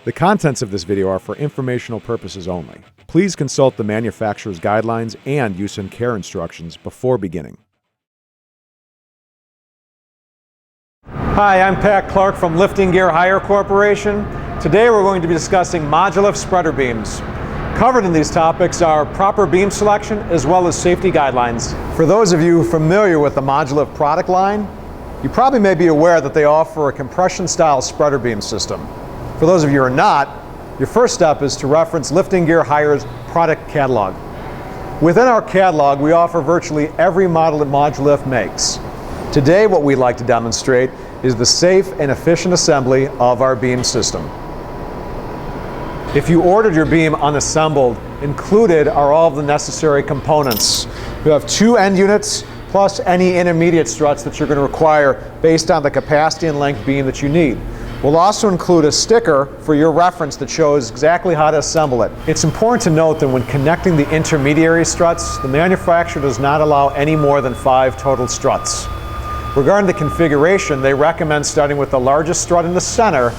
The contents of this video are for informational purposes only. Please consult the manufacturer's guidelines and use and care instructions before beginning. Hi, I'm Pat Clark from Lifting Gear Hire Corporation. Today we're going to be discussing Modular Spreader Beams. Covered in these topics are proper beam selection as well as safety guidelines. For those of you familiar with the Modulift product line, you probably may be aware that they offer a compression-style spreader beam system. For those of you who are not, your first step is to reference Lifting Gear Hire's product catalog. Within our catalog, we offer virtually every model that Modulift makes. Today, what we'd like to demonstrate is the safe and efficient assembly of our beam system. If you ordered your beam unassembled, included are all of the necessary components. You have 2 end units plus any intermediate struts that you're going to require based on the capacity and length beam that you need. We'll also include a sticker for your reference that shows exactly how to assemble it. It's important to note that when connecting the intermediary struts, the manufacturer does not allow any more than 5 total struts. Regarding the configuration, they recommend starting with the largest strut in the center,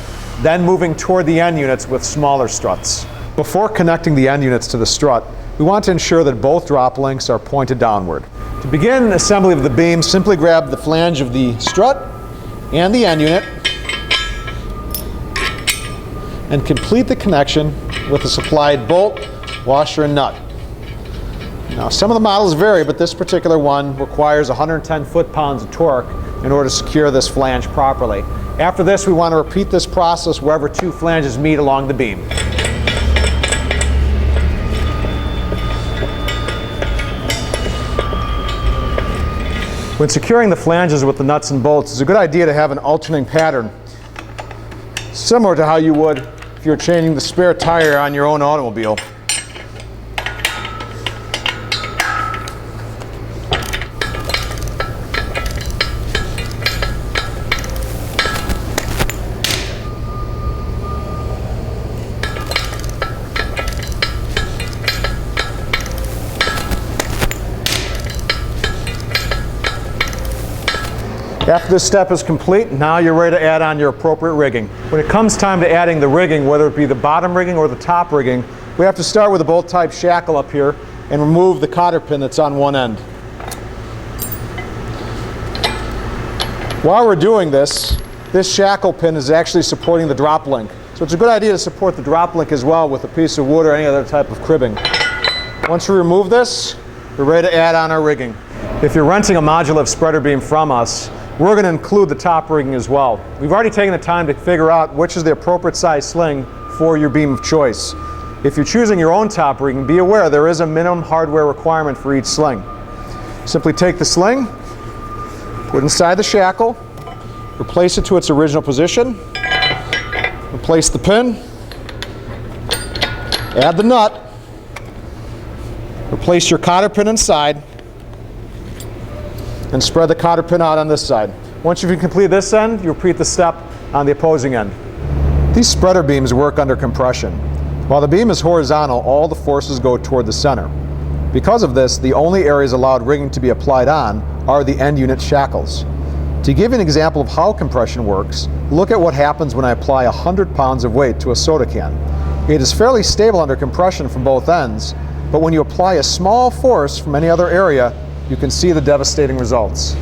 then moving toward the end units with smaller struts. Before connecting the end units to the strut, we want to ensure that both drop links are pointed downward. To begin assembly of the beam, simply grab the flange of the strut and the end unit and complete the connection with a supplied bolt, washer, and nut. Now, some of the models vary, but this particular one requires 110 foot-pounds of torque in order to secure this flange properly. After this, we want to repeat this process wherever 2 flanges meet along the beam. When securing the flanges with the nuts and bolts, it's a good idea to have an alternating pattern, similar to how you would if you're changing the spare tire on your own automobile. After this step is complete, now you're ready to add on your appropriate rigging. When it comes time to adding the rigging, whether it be the bottom rigging or the top rigging, we have to start with a bolt type shackle up here and remove the cotter pin that's on one end. While we're doing this shackle pin is actually supporting the drop link. So it's a good idea to support the drop link as well with a piece of wood or any other type of cribbing. Once we remove this, we're ready to add on our rigging. If you're renting a Modulift spreader beam from us, we're going to include the top rigging as well. We've already taken the time to figure out which is the appropriate size sling for your beam of choice. If you're choosing your own top rigging, be aware there is a minimum hardware requirement for each sling. Simply take the sling, put it inside the shackle, replace it to its original position, replace the pin, add the nut, replace your cotter pin inside, and spread the cotter pin out on this side. Once you've completed this end, you repeat the step on the opposing end. These spreader beams work under compression. While the beam is horizontal, all the forces go toward the center. Because of this, the only areas allowed rigging to be applied on are the end unit shackles. To give you an example of how compression works, look at what happens when I apply 100 pounds of weight to a soda can. It is fairly stable under compression from both ends, but when you apply a small force from any other area, you can see the devastating results.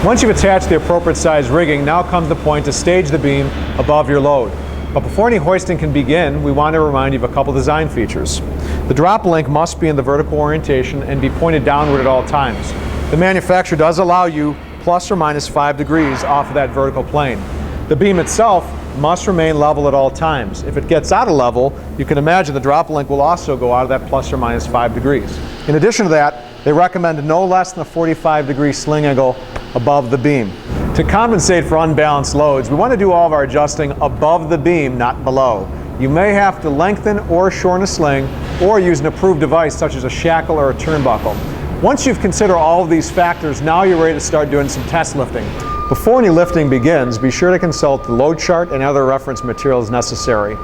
Once you've attached the appropriate size rigging, now comes the point to stage the beam above your load. But before any hoisting can begin, we want to remind you of a couple design features. The drop link must be in the vertical orientation and be pointed downward at all times. The manufacturer does allow you plus or minus 5 degrees off of that vertical plane. The beam itself must remain level at all times. If it gets out of level, you can imagine the drop link will also go out of that plus or minus 5 degrees. In addition to that, they recommend no less than a 45-degree sling angle above the beam. To compensate for unbalanced loads, we want to do all of our adjusting above the beam, not below. You may have to lengthen or shorten a sling, or use an approved device such as a shackle or a turnbuckle. Once you've considered all of these factors, now you're ready to start doing some test lifting. Before any lifting begins, be sure to consult the load chart and other reference materials necessary.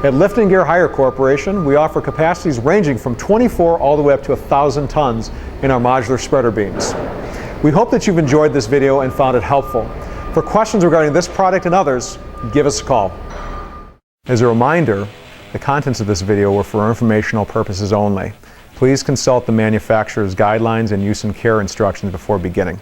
At Lifting Gear Hire Corporation, we offer capacities ranging from 24 all the way up to 1,000 tons in our modular spreader beams. We hope that you've enjoyed this video and found it helpful. For questions regarding this product and others, give us a call. As a reminder, the contents of this video were for informational purposes only. Please consult the manufacturer's guidelines and use and care instructions before beginning.